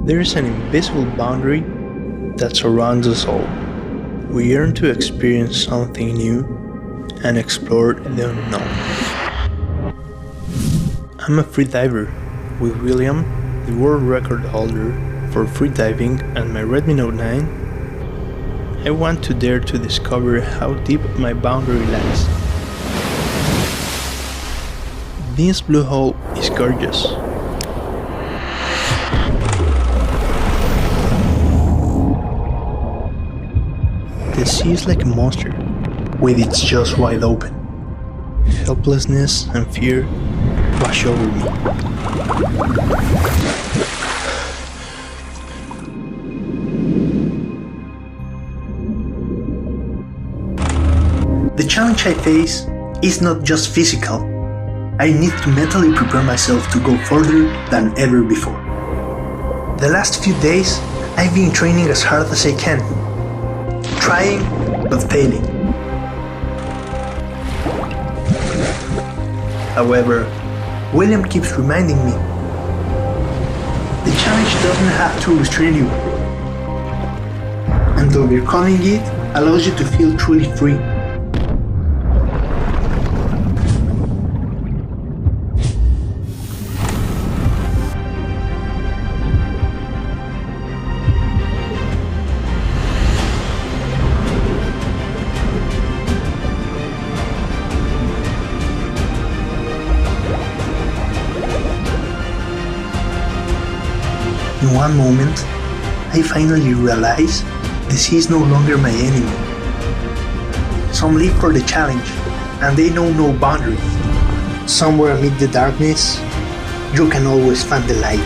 There is an invisible boundary that surrounds us all. We yearn to experience something new and explore the unknown. I'm a freediver with William, the world record holder for freediving, and my Redmi Note 9. I want to dare to discover how deep my boundary lies. This blue hole is gorgeous. The sea is like a monster, with its jaws wide open. Helplessness and fear wash over me. The challenge I face is not just physical. I need to mentally prepare myself to go further than ever before. The last few days, I've been training as hard as I can. Trying, but failing. However, William keeps reminding me, the challenge doesn't have to restrain you, and overcoming it allows you to feel truly free. In one moment, I finally realize the sea is no longer my enemy. Some live for the challenge, and they know no boundaries. Somewhere amid the darkness, you can always find the light.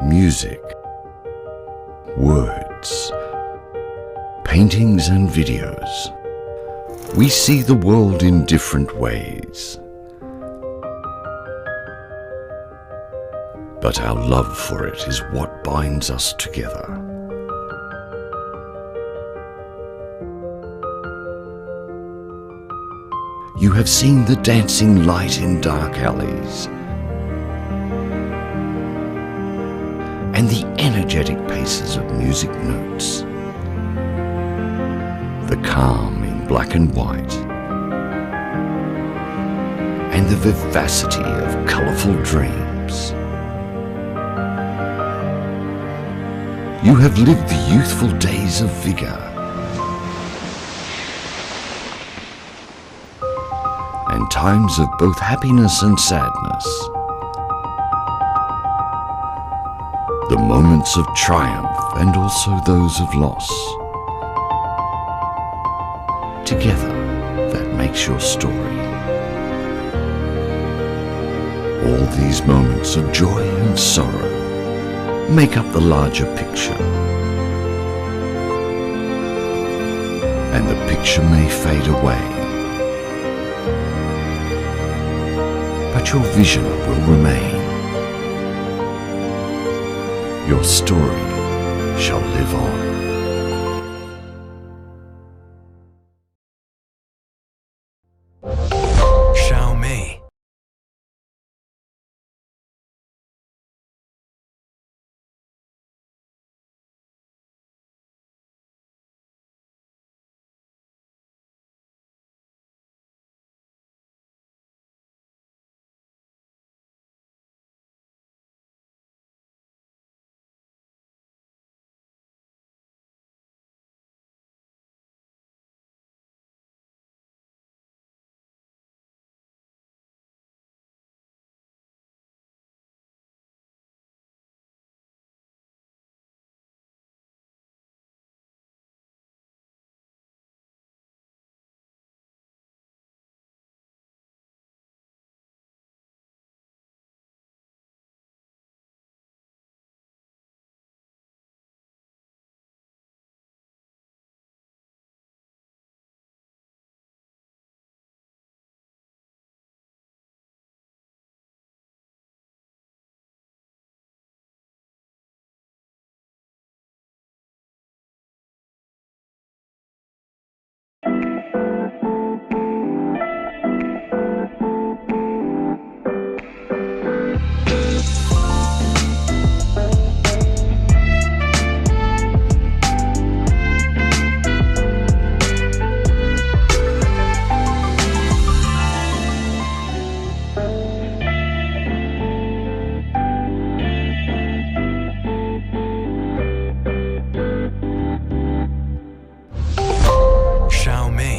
music, words, paintings and videos. We see the world in different ways. But our love for it is what binds us together. You have seen the dancing light in dark alleys, and the energetic paces of music notes, the calm in black and white, and the vivacity of colourful dreams. You have lived the youthful days of vigour and times of both happiness and sadness, the moments of triumph and also those of loss. Together, that makes your story. All these moments of joy and sorrow make up the larger picture. And the picture may fade away, but your vision will remain. Your story shall live on. Xiaomi.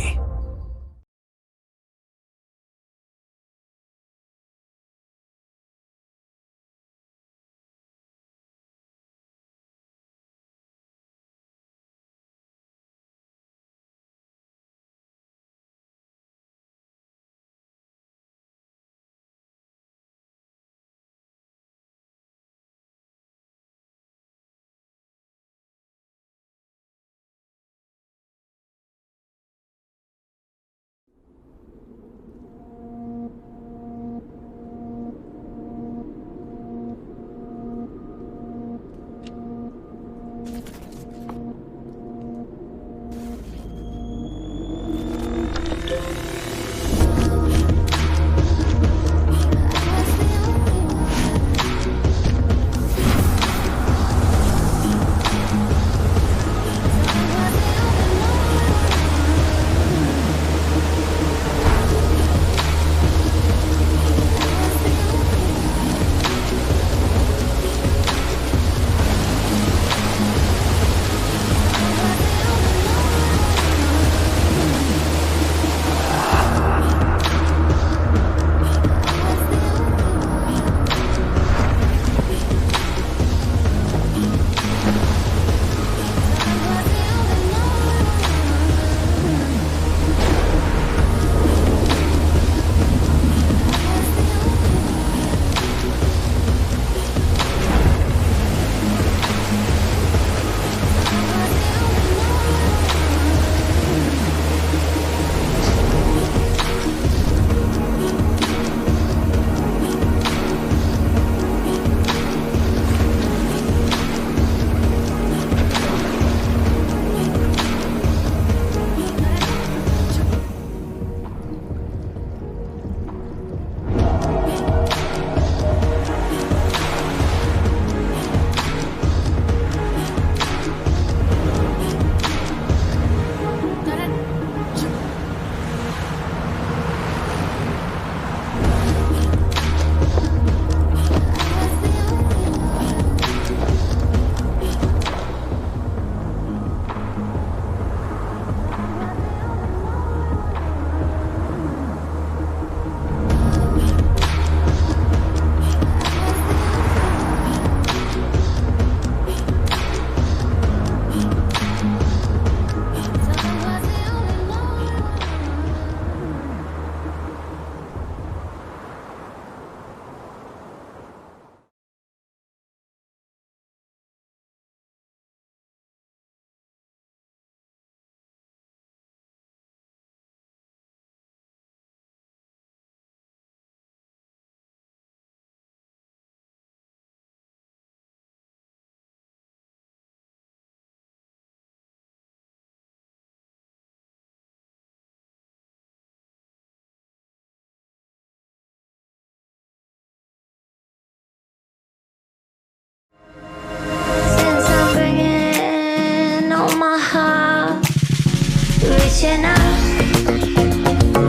Reaching out,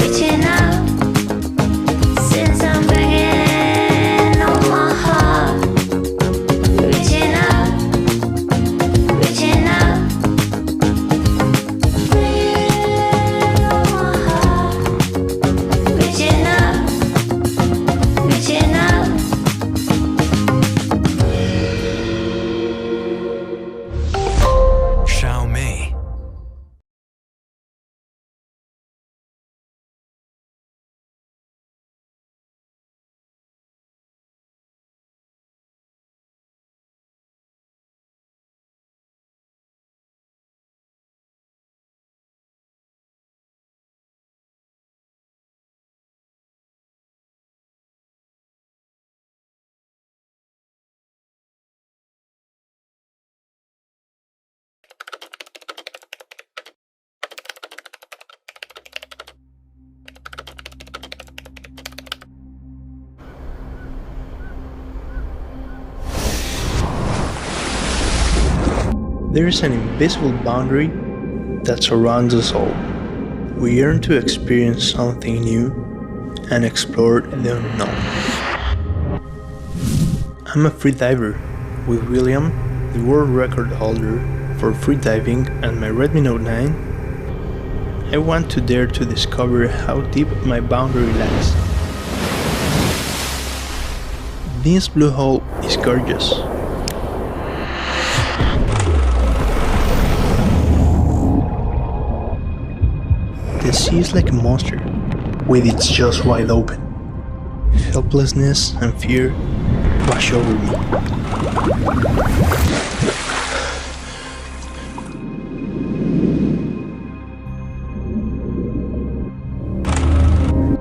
reaching out. Since I'm banging on my heart. Reaching out, reaching out. Banging on my heart. Reaching out, reaching out. Xiaomi. There is an invisible boundary that surrounds us all. We yearn to experience something new and explore the unknown. I'm a freediver with William, the world record holder for freediving, and my Redmi Note 9. I want to dare to discover how deep my boundary lies. This blue hole is gorgeous. The sea is like a monster, with its jaws wide open. helplessness and fear wash over me.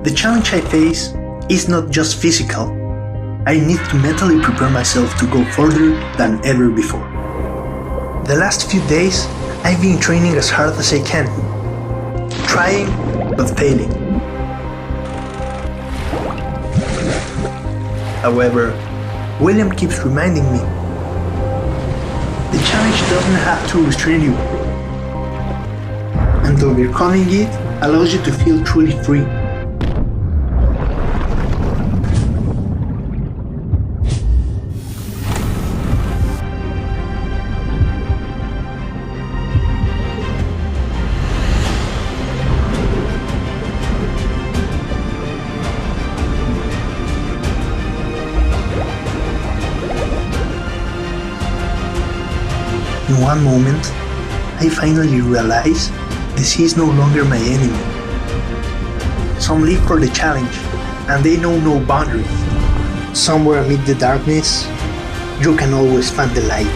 The challenge I face is not just physical. I need to mentally prepare myself to go further than ever before. The last few days, I've been training as hard as I can, trying but failing. However, William keeps reminding me, the challenge doesn't have to restrain you, and overcoming it allows you to feel truly free. In one moment, I finally realize the sea is no longer my enemy. Some live for the challenge, and they know no boundaries. Somewhere amid the darkness, you can always find the light.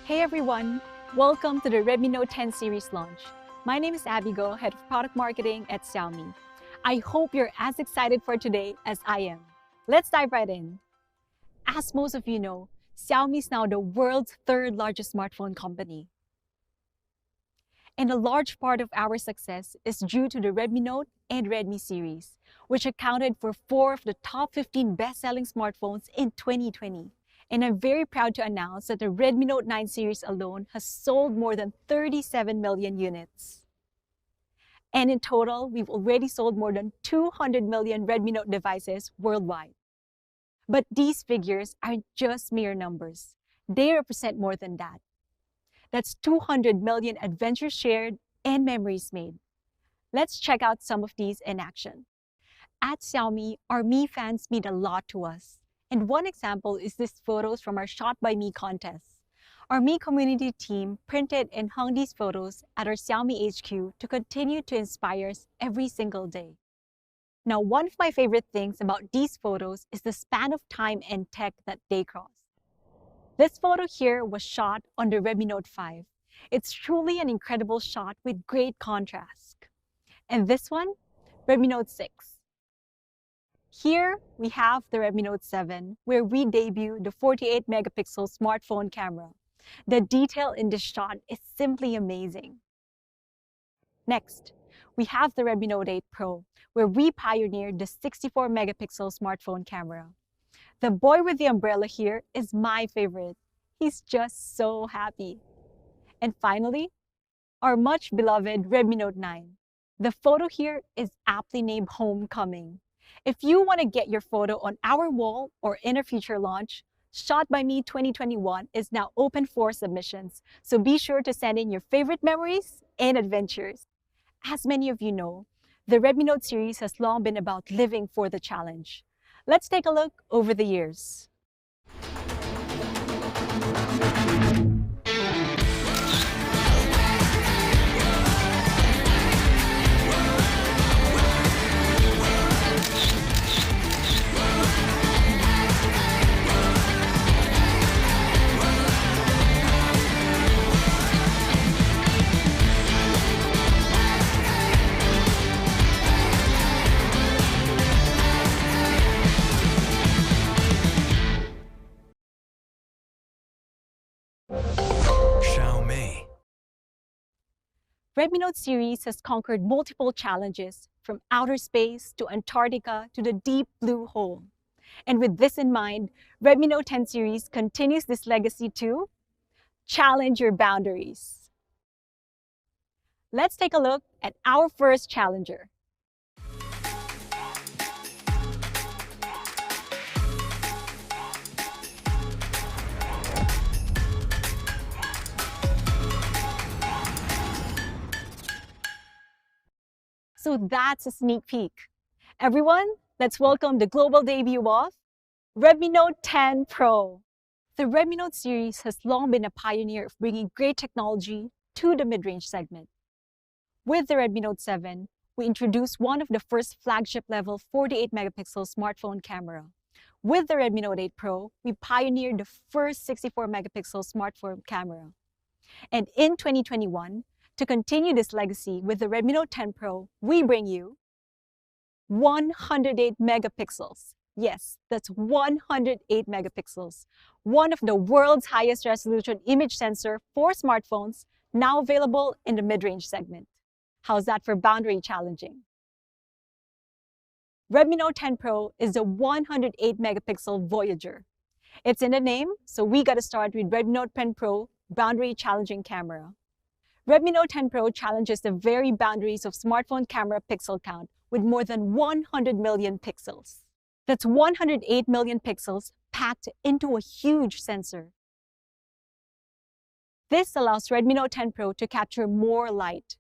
Hey everyone! Welcome to the Redmi Note 10 series launch. My name is Abigail, Head of Product Marketing at Xiaomi. I hope you're as excited for today as I am. Let's dive right in. As most of you know, Xiaomi is now the world's third largest smartphone company. And a large part of our success is due to the Redmi Note and Redmi series, which accounted for 4 of the top 15 best-selling smartphones in 2020. And I'm very proud to announce that the Redmi Note 9 series alone has sold more than 37 million units. And in total, we've already sold more than 200 million Redmi Note devices worldwide. But these figures aren't just mere numbers. They represent more than that. That's 200 million adventures shared and memories made. Let's check out some of these in action. At Xiaomi, our Mi fans mean a lot to us. And one example is these photos from our Shot by Me contest. Our Mi community team printed and hung these photos at our Xiaomi HQ to continue to inspire us every single day. Now, one of my favorite things about these photos is the span of time and tech that they cross. This photo here was shot on the Redmi Note 5. It's truly an incredible shot with great contrast. And this one, Redmi Note 6. Here, we have the Redmi Note 7, where we debut the 48-megapixel smartphone camera. The detail in this shot is simply amazing. Next, we have the Redmi Note 8 Pro, where we pioneered the 64-megapixel smartphone camera. The boy with the umbrella here is my favorite. He's just so happy. And finally, our much beloved Redmi Note 9. The photo here is aptly named Homecoming. If you want to get your photo on our wall or in a future launch, Shot by Me 2021 is now open for submissions, so be sure to send in your favorite memories and adventures. As many of you know, the Redmi Note series has long been about living for the challenge. Let's take a look over the years. Redmi Note series has conquered multiple challenges, from outer space to Antarctica to the deep blue hole. And with this in mind, Redmi Note 10 series continues this legacy to challenge your boundaries. Let's take a look at our first challenger. So that's a sneak peek. Everyone, let's welcome the global debut of Redmi Note 10 Pro. The Redmi Note series has long been a pioneer of bringing great technology to the mid-range segment. With the Redmi Note 7, we introduced one of the first flagship-level 48-megapixel smartphone camera. With the Redmi Note 8 Pro, we pioneered the first 64-megapixel smartphone camera. And in 2021, to continue this legacy with the Redmi Note 10 Pro, we bring you 108 megapixels. Yes, that's 108 megapixels. One of the world's highest resolution image sensor for smartphones, now available in the mid-range segment. How's that for boundary challenging? Redmi Note 10 Pro is the 108 megapixel Voyager. It's in the name, so we got to start with Redmi Note 10 Pro boundary challenging camera. Redmi Note 10 Pro challenges the very boundaries of smartphone camera pixel count with more than 100 million pixels. That's 108 million pixels packed into a huge sensor. This allows Redmi Note 10 Pro to capture more light.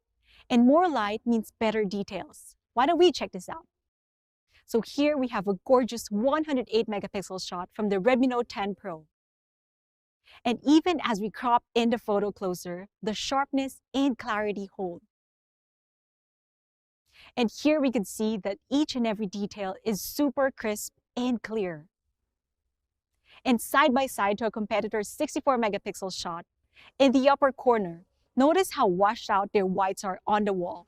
And more light means better details. Why don't we check this out? So here we have a gorgeous 108 megapixel shot from the Redmi Note 10 Pro. And even as we crop in the photo closer, the sharpness and clarity hold. And here we can see that each and every detail is super crisp and clear. And side by side to a competitor's 64 megapixel shot, In the upper corner, notice how washed out their whites are on the wall.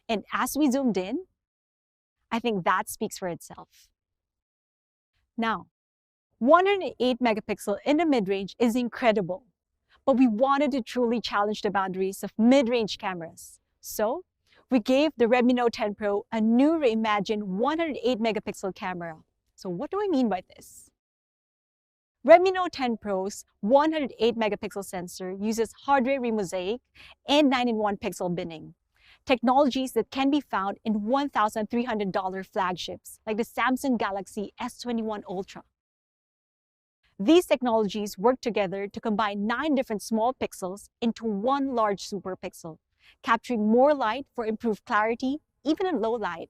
And as we zoomed in, I think that speaks for itself. Now, 108 megapixel in the mid-range is incredible, but we wanted to truly challenge the boundaries of mid-range cameras. So, we gave the Redmi Note 10 Pro a new reimagined 108 megapixel camera. So what do I mean by this? Redmi Note 10 Pro's 108 megapixel sensor uses hardware remosaic and 9-in-1 pixel binning, technologies that can be found in $1,300 flagships like the Samsung Galaxy S21 Ultra. These technologies work together to combine 9 different small pixels into one large super pixel, capturing more light for improved clarity, even in low light.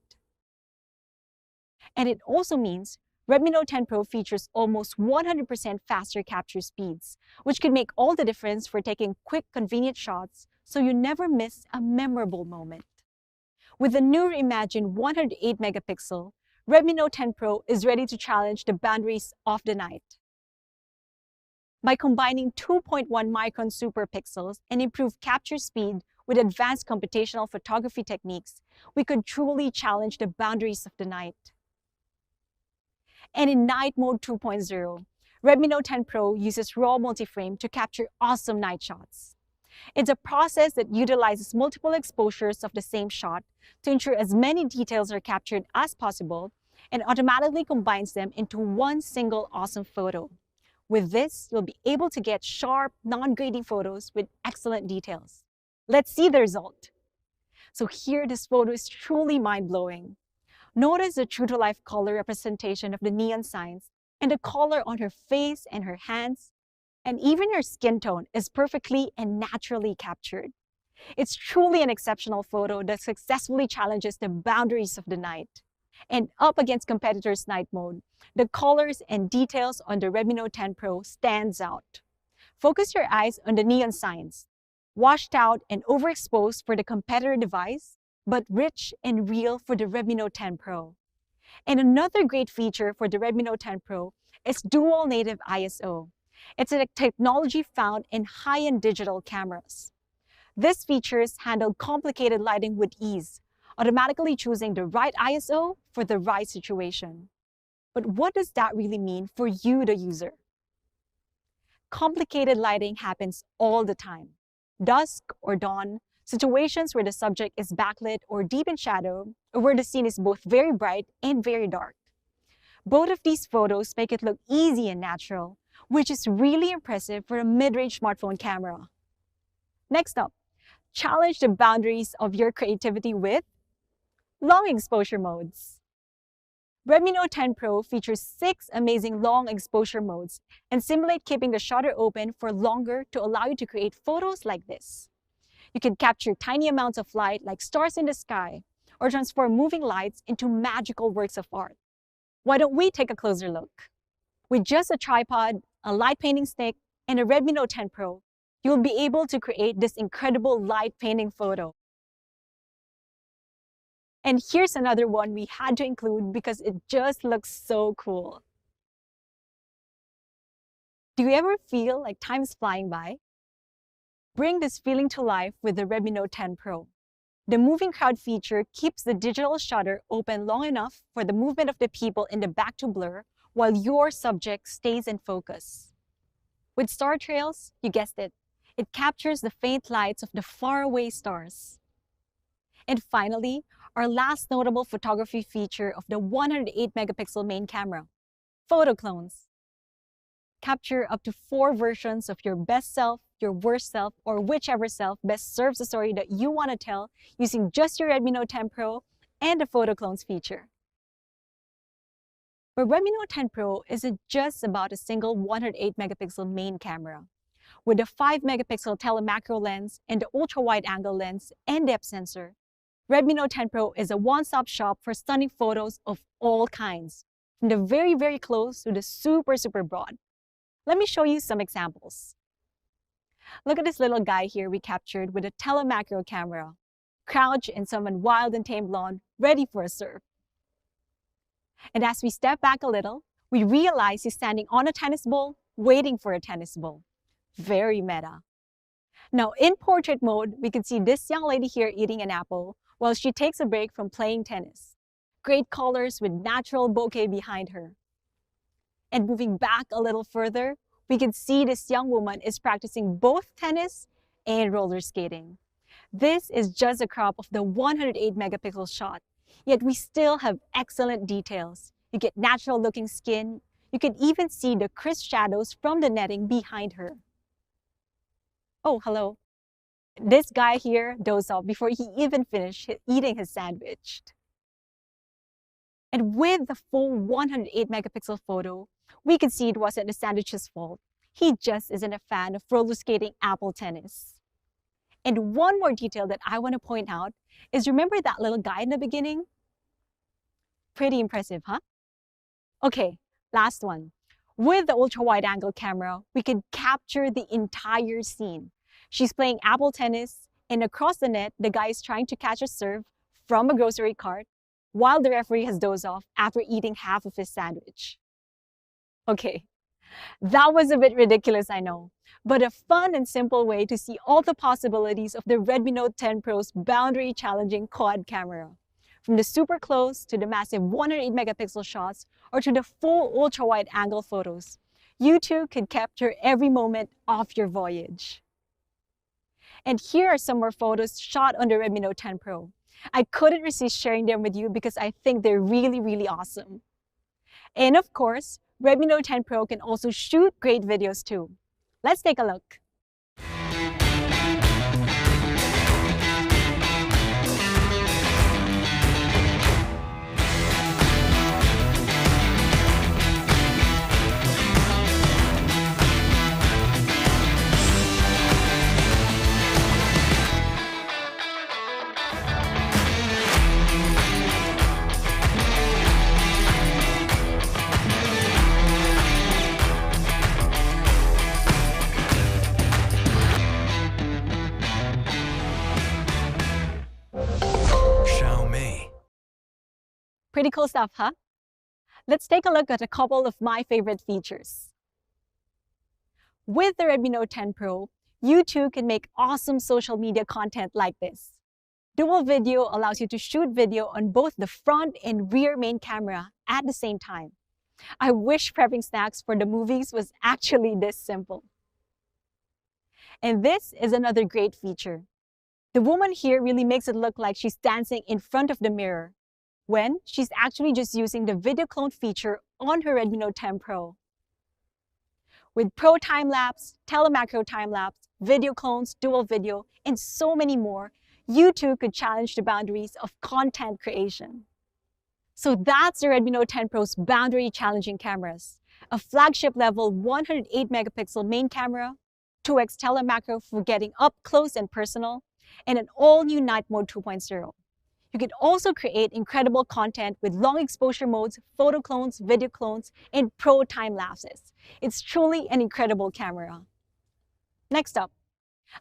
And it also means Redmi Note 10 Pro features almost 100% faster capture speeds, which can make all the difference for taking quick, convenient shots so you never miss a memorable moment. With the new reimagined 108 megapixel, Redmi Note 10 Pro is ready to challenge the boundaries of the night. By combining 2.1 micron super pixels and improved capture speed with advanced computational photography techniques, we could truly challenge the boundaries of the night. And in Night Mode 2.0, Redmi Note 10 Pro uses RAW multiframe to capture awesome night shots. It's a process that utilizes multiple exposures of the same shot to ensure as many details are captured as possible and automatically combines them into one single awesome photo. With this, you'll be able to get sharp, non-grainy photos with excellent details. Let's see the result. So here, this photo is truly mind-blowing. Notice the true-to-life color representation of the neon signs, and the color on her face and her hands, and even her skin tone is perfectly and naturally captured. It's truly an exceptional photo that successfully challenges the boundaries of the night. And up against competitors' night mode, the colors and details on the Redmi Note 10 Pro stands out. Focus your eyes on the neon signs, washed out and overexposed for the competitor device, but rich and real for the Redmi Note 10 Pro. And another great feature for the Redmi Note 10 Pro is dual native ISO. It's a technology found in high-end digital cameras. These features handle complicated lighting with ease, automatically choosing the right ISO for the right situation. But what does that really mean for you, the user? Complicated lighting happens all the time. Dusk or dawn, situations where the subject is backlit or deep in shadow, or where the scene is both very bright and very dark. Both of these photos make it look easy and natural, which is really impressive for a mid-range smartphone camera. Next up, challenge the boundaries of your creativity with long exposure modes. Redmi Note 10 Pro features 6 amazing long exposure modes and simulate keeping the shutter open for longer to allow you to create photos like this. You can capture tiny amounts of light like stars in the sky, or transform moving lights into magical works of art. Why don't we take a closer look? With just a tripod, a light painting stick, and a Redmi Note 10 Pro, you'll be able to create this incredible light painting photo. And here's another one we had to include because it just looks so cool. Do you ever feel like time's flying by? Bring this feeling to life with the Redmi Note 10 Pro. The moving crowd feature keeps the digital shutter open long enough for the movement of the people in the back to blur while your subject stays in focus. With star trails, you guessed it, it captures the faint lights of the faraway stars. And finally, our last notable photography feature of the 108 megapixel main camera, photo clones. Capture up to 4 versions of your best self, your worst self, or whichever self best serves the story that you want to tell using just your Redmi Note 10 Pro and the photo clones feature. But Redmi Note 10 Pro isn't just about a single 108 megapixel main camera. With the 5 megapixel telemacro lens and the ultra-wide angle lens and depth sensor, Redmi Note 10 Pro is a one-stop shop for stunning photos of all kinds, from the very, very close to the super, super broad. Let me show you some examples. Look at this little guy here we captured with a telemacro camera, crouched in some wild and tamed lawn, ready for a surf. And as we step back a little, we realize he's standing on a tennis ball, waiting for a tennis ball. Very meta. Now, in portrait mode, we can see this young lady here eating an apple while she takes a break from playing tennis. Great colors with natural bokeh behind her. And moving back a little further, we can see this young woman is practicing both tennis and roller skating. This is just a crop of the 108 megapixel shot, yet we still have excellent details. You get natural looking skin. You can even see the crisp shadows from the netting behind her. Oh, hello. This guy here dozed off before he even finished eating his sandwich. And with the full 108 megapixel photo, we can see it wasn't the sandwich's fault. He just isn't a fan of roller skating apple tennis. And one more detail that I want to point out is, remember that little guy in the beginning? Pretty impressive, huh? Okay, last one. With the ultra wide angle camera, we can capture the entire scene. She's playing apple tennis, and across the net, the guy is trying to catch a serve from a grocery cart while the referee has dozed off after eating half of his sandwich. Okay, that was a bit ridiculous, I know, but a fun and simple way to see all the possibilities of the Redmi Note 10 Pro's boundary-challenging quad camera. From the super close to the massive 108 megapixel shots or to the full ultra-wide angle photos, you too can capture every moment of your voyage. And here are some more photos shot on the Redmi Note 10 Pro. I couldn't resist sharing them with you because I think they're really, really awesome. And of course, Redmi Note 10 Pro can also shoot great videos too. Let's take a look. Pretty cool stuff, huh? Let's take a look at a couple of my favorite features. With the Redmi Note 10 Pro, you too can make awesome social media content like this. Dual video allows you to shoot video on both the front and rear main camera at the same time. I wish prepping snacks for the movies was actually this simple. And this is another great feature. The woman here really makes it look like she's dancing in front of the mirror, when she's actually just using the video clone feature on her Redmi Note 10 Pro. With Pro Time-Lapse, Telemacro Time-Lapse, video clones, dual video, and so many more, you too could challenge the boundaries of content creation. So that's the Redmi Note 10 Pro's boundary-challenging cameras. A flagship-level 108 megapixel main camera, 2x telemacro for getting up close and personal, and an all-new Night Mode 2.0. You can also create incredible content with long exposure modes, photo clones, video clones, and pro time lapses. It's truly an incredible camera. Next up,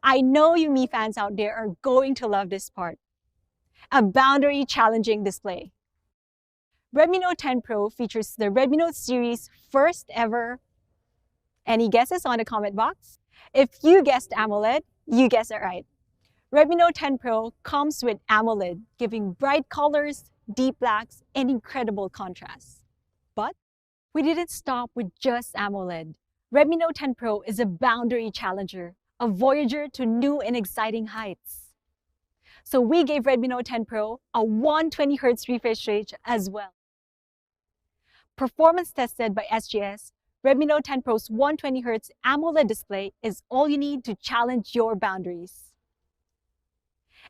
I know you Mi fans out there are going to love this part. A boundary challenging display. Redmi Note 10 Pro features the Redmi Note series' first ever. Any guesses on the comment box? If you guessed AMOLED, you guessed it right. Redmi Note 10 Pro comes with AMOLED, giving bright colors, deep blacks, and incredible contrast. But we didn't stop with just AMOLED. Redmi Note 10 Pro is a boundary challenger, a voyager to new and exciting heights. So we gave Redmi Note 10 Pro a 120Hz refresh rate as well. Performance tested by SGS, Redmi Note 10 Pro's 120Hz AMOLED display is all you need to challenge your boundaries.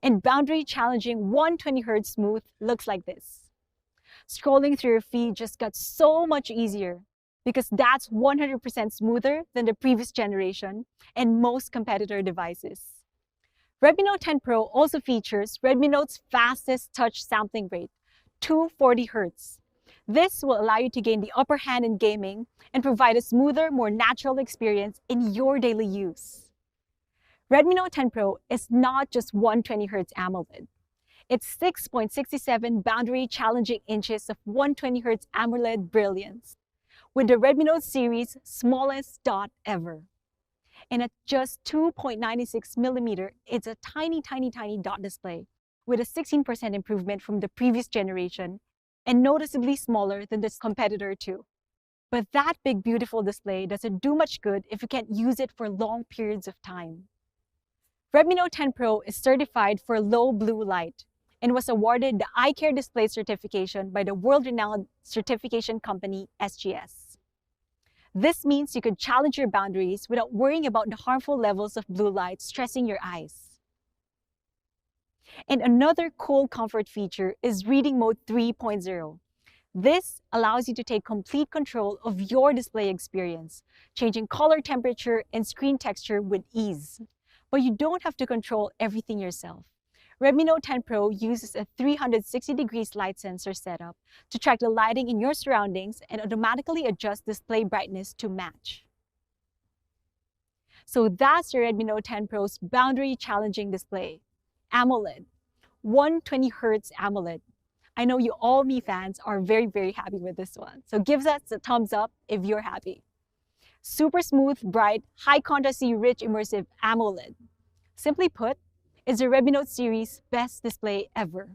And boundary challenging 120Hz smooth looks like this. Scrolling through your feed just got so much easier because that's 100% smoother than the previous generation and most competitor devices. Redmi Note 10 Pro also features Redmi Note's fastest touch sampling rate, 240 Hz. This will allow you to gain the upper hand in gaming and provide a smoother, more natural experience in your daily use. Redmi Note 10 Pro is not just 120Hz AMOLED. It's 6.67 boundary challenging inches of 120Hz AMOLED brilliance, with the Redmi Note series' smallest dot ever. And at just 2.96 millimeter, it's a tiny, tiny, tiny dot display with a 16% improvement from the previous generation and noticeably smaller than this competitor too. But that big, beautiful display doesn't do much good if you can't use it for long periods of time. Redmi Note 10 Pro is certified for low blue light and was awarded the Eye Care Display certification by the world-renowned certification company SGS. This means you can challenge your boundaries without worrying about the harmful levels of blue light stressing your eyes. And another cool comfort feature is Reading Mode 3.0. This allows you to take complete control of your display experience, changing color temperature and screen texture with ease. But you don't have to control everything yourself. Redmi Note 10 Pro uses a 360 degrees light sensor setup to track the lighting in your surroundings and automatically adjust display brightness to match. So that's your Redmi Note 10 Pro's boundary challenging display. AMOLED, 120Hz AMOLED. I know you all Mi fans are very, very happy with this one. So give us a thumbs up if you're happy. Super smooth, bright, high contrasty, rich, immersive AMOLED. Simply put, it's the Redmi Note series' best display ever.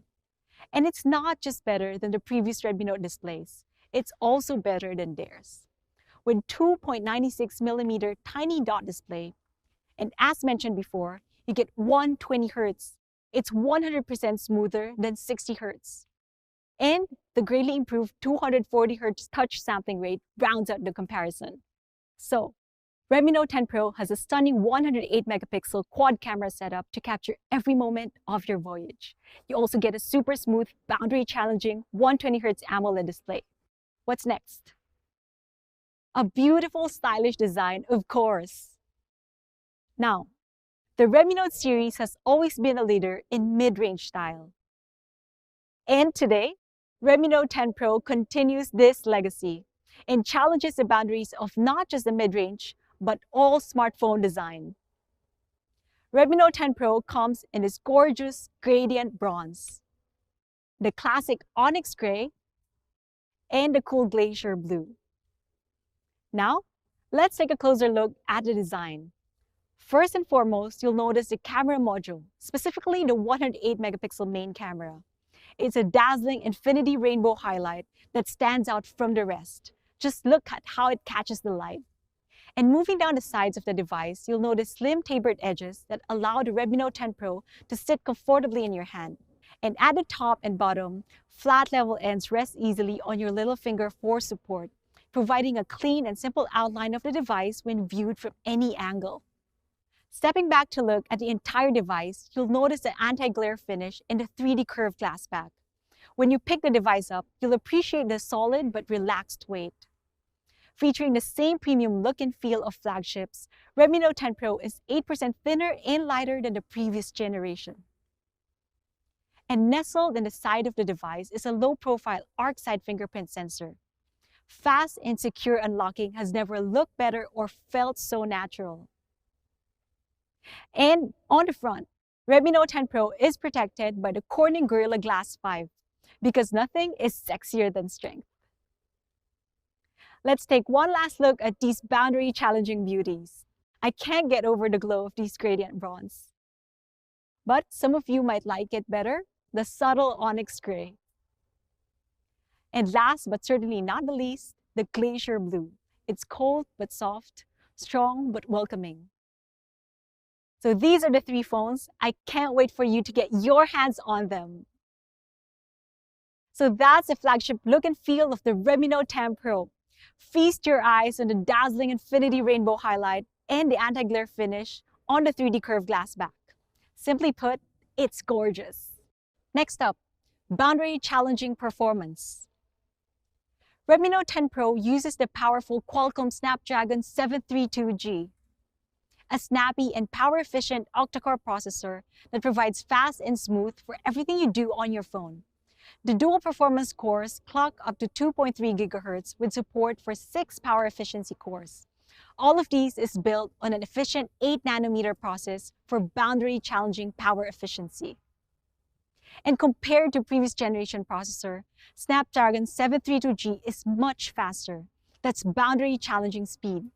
And it's not just better than the previous Redmi Note displays, it's also better than theirs. With 2.96mm tiny dot display, and as mentioned before, you get 120Hz. It's 100% smoother than 60Hz. And the greatly improved 240Hz touch sampling rate rounds out the comparison. So, Redmi Note 10 Pro has a stunning 108 megapixel quad camera setup to capture every moment of your voyage. You also get a super smooth, boundary challenging 120Hz AMOLED display. What's next? A beautiful, stylish design, of course. Now, the Redmi Note series has always been a leader in mid-range style. And today, Redmi Note 10 Pro continues this legacy and challenges the boundaries of not just the mid-range, but all smartphone design. Redmi Note 10 Pro comes in this gorgeous gradient bronze, the classic onyx gray, and the cool glacier blue. Now, let's take a closer look at the design. First and foremost, you'll notice the camera module, specifically the 108 megapixel main camera. It's a dazzling infinity rainbow highlight that stands out from the rest. Just look at how it catches the light. And moving down the sides of the device, you'll notice slim tapered edges that allow the Redmi Note 10 Pro to sit comfortably in your hand. And at the top and bottom, flat level ends rest easily on your little finger for support, providing a clean and simple outline of the device when viewed from any angle. Stepping back to look at the entire device, you'll notice the anti-glare finish in the 3D curved glass back. When you pick the device up, you'll appreciate the solid but relaxed weight. Featuring the same premium look and feel of flagships, Redmi Note 10 Pro is 8% thinner and lighter than the previous generation. And nestled in the side of the device is a low-profile arc-side fingerprint sensor. Fast and secure unlocking has never looked better or felt so natural. And on the front, Redmi Note 10 Pro is protected by the Corning Gorilla Glass 5 because nothing is sexier than strength. Let's take one last look at these boundary challenging beauties. I can't get over the glow of these gradient bronze. But some of you might like it better, the subtle onyx gray. And last but certainly not the least, the glacier blue. It's cold but soft, strong but welcoming. So these are the three phones. I can't wait for you to get your hands on them. So that's the flagship look and feel of the Redmi Note 10 Pro. Feast your eyes on the dazzling infinity rainbow highlight and the anti-glare finish on the 3D curved glass back. Simply put, it's gorgeous. Next up, boundary challenging performance. Redmi Note 10 Pro uses the powerful Qualcomm Snapdragon 732G, a snappy and power-efficient octa-core processor that provides fast and smooth for everything you do on your phone. The dual performance cores clock up to 2.3 GHz with support for 6 power efficiency cores. All of these is built on an efficient 8nm process for boundary-challenging power efficiency. And compared to previous generation processor, Snapdragon 732G is much faster. That's boundary-challenging speed.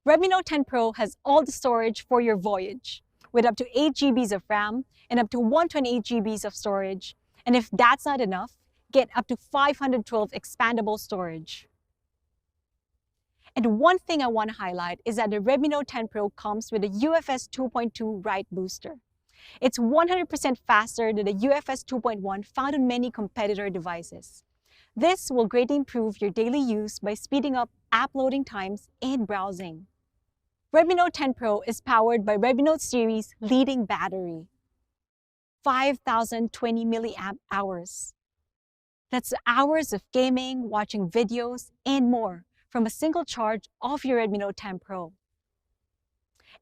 Redmi Note 10 Pro has all the storage for your voyage, with up to 8 GBs of RAM and up to 128 GBs of storage. And if that's not enough, get up to 512 expandable storage. And one thing I want to highlight is that the Redmi Note 10 Pro comes with a UFS 2.2 write booster. It's 100% faster than the UFS 2.1 found on many competitor devices. This will greatly improve your daily use by speeding up app loading times and browsing. Redmi Note 10 Pro is powered by Redmi Note series leading battery, 5,020 milliamp hours. That's hours of gaming, watching videos, and more from a single charge of your Redmi Note 10 Pro.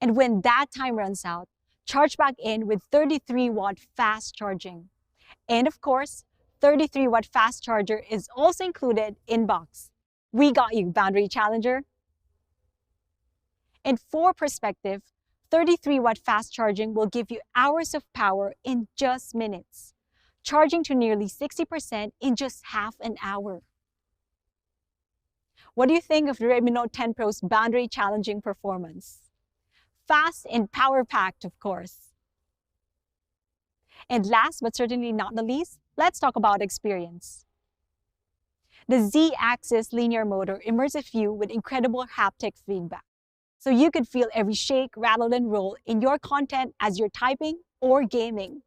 And when that time runs out, charge back in with 33-watt fast charging. And of course, 33-watt fast charger is also included in box. We got you, Boundary Challenger. And for perspective, 33-watt fast charging will give you hours of power in just minutes, charging to nearly 60% in just half an hour. What do you think of the Redmi Note 10 Pro's boundary-challenging performance? Fast and power-packed, of course. And last but certainly not the least, let's talk about experience. The Z-axis linear motor immersive view with incredible haptic feedback, so you could feel every shake, rattle, and roll in your content as you're typing or gaming.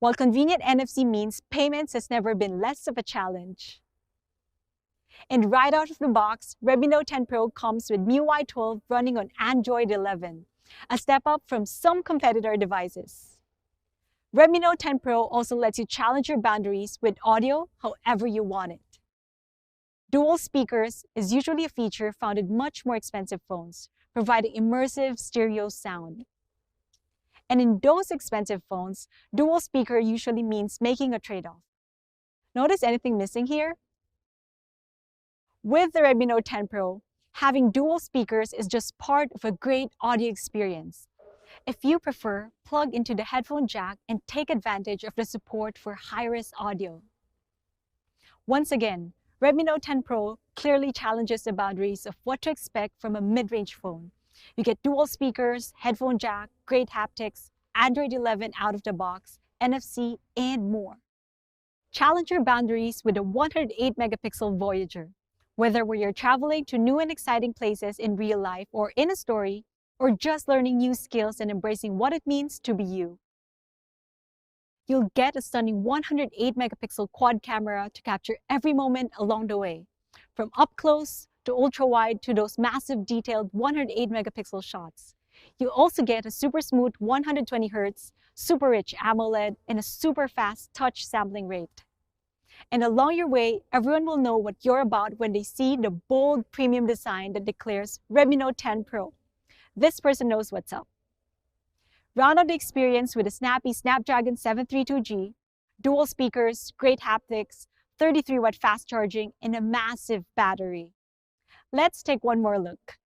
While convenient NFC means payments has never been less of a challenge. And right out of the box, Redmi Note 10 Pro comes with MIUI 12 running on Android 11, a step up from some competitor devices. Redmi Note 10 Pro also lets you challenge your boundaries with audio however you want it. Dual speakers is usually a feature found in much more expensive phones, providing immersive stereo sound. And in those expensive phones, dual speaker usually means making a trade-off. Notice anything missing here? With the Redmi Note 10 Pro, having dual speakers is just part of a great audio experience. If you prefer, plug into the headphone jack and take advantage of the support for high-res audio. Once again, Redmi Note 10 Pro clearly challenges the boundaries of what to expect from a mid-range phone. You get dual speakers, headphone jack, great haptics, Android 11 out of the box, NFC, and more. Challenge your boundaries with a 108-megapixel Voyager. Whether you're traveling to new and exciting places in real life or in a story, or just learning new skills and embracing what it means to be you. You'll get a stunning 108-megapixel quad camera to capture every moment along the way, from up close to ultra-wide to those massive detailed 108-megapixel shots. You also get a super smooth 120Hz, super rich AMOLED, and a super fast touch sampling rate. And along your way, everyone will know what you're about when they see the bold premium design that declares Redmi Note 10 Pro. This person knows what's up. Round out the experience with a snappy Snapdragon 732G, dual speakers, great haptics, 33-watt fast charging, and a massive battery. Let's take one more look.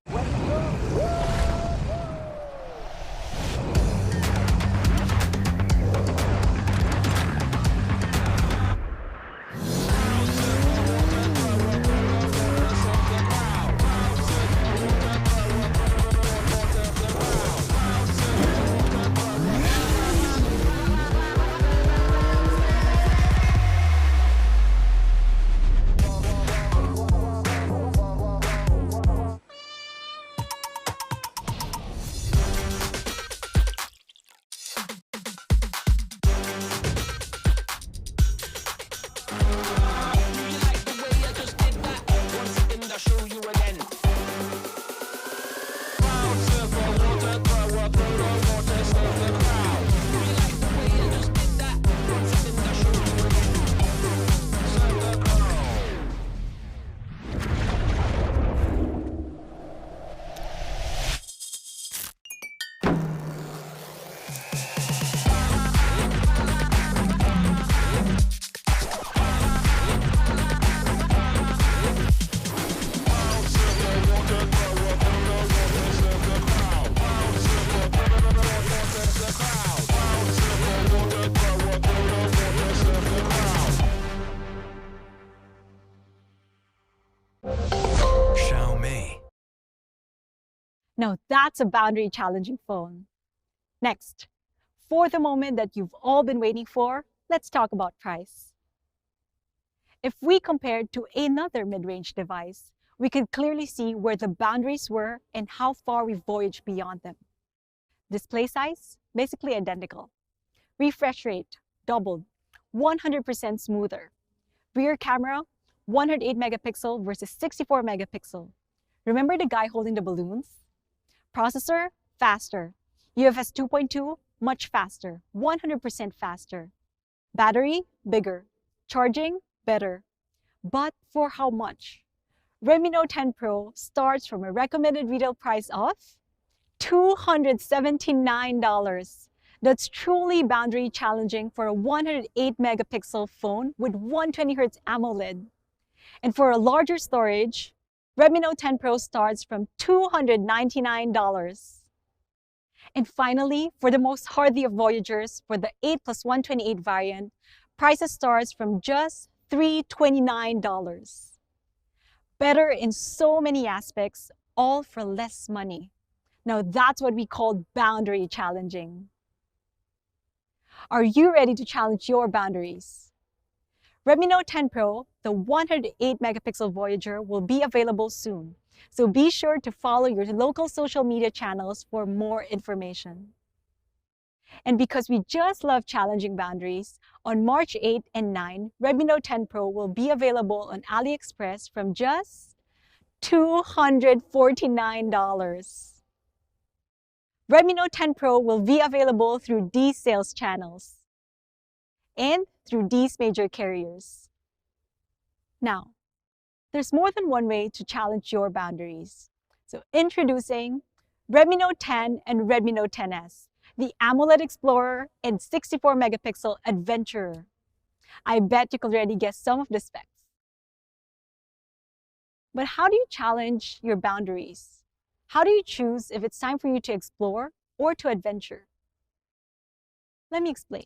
Now that's a boundary challenging phone. Next, for the moment that you've all been waiting for, let's talk about price. If we compared to another mid-range device, we could clearly see where the boundaries were and how far we voyaged beyond them. Display size, basically identical. Refresh rate, doubled, 100% smoother. Rear camera, 108 megapixel versus 64 megapixel. Remember the guy holding the balloons? Processor, faster. UFS 2.2, much faster, 100% faster. Battery, bigger. Charging, better. But for how much? Redmi Note 10 Pro starts from a recommended retail price of $279. That's truly boundary challenging for a 108 megapixel phone with 120Hz AMOLED. And for a larger storage, Redmi Note 10 Pro starts from $299. And finally, for the most hardy of voyagers, for the 8 plus 128 variant, prices starts from just $329. Better in so many aspects, all for less money. Now that's what we call boundary challenging. Are you ready to challenge your boundaries? Redmi Note 10 Pro, the 108 megapixel Voyager, will be available soon. So be sure to follow your local social media channels for more information. And because we just love challenging boundaries, on March 8 and 9, Redmi Note 10 Pro will be available on AliExpress from just $249. Redmi Note 10 Pro will be available through these sales channels and through these major carriers. Now, there's more than one way to challenge your boundaries. So introducing Redmi Note 10 and Redmi Note 10s, the AMOLED Explorer and 64 megapixel Adventurer. I bet you could already guess some of the specs. But how do you challenge your boundaries? How do you choose if it's time for you to explore or to adventure? Let me explain.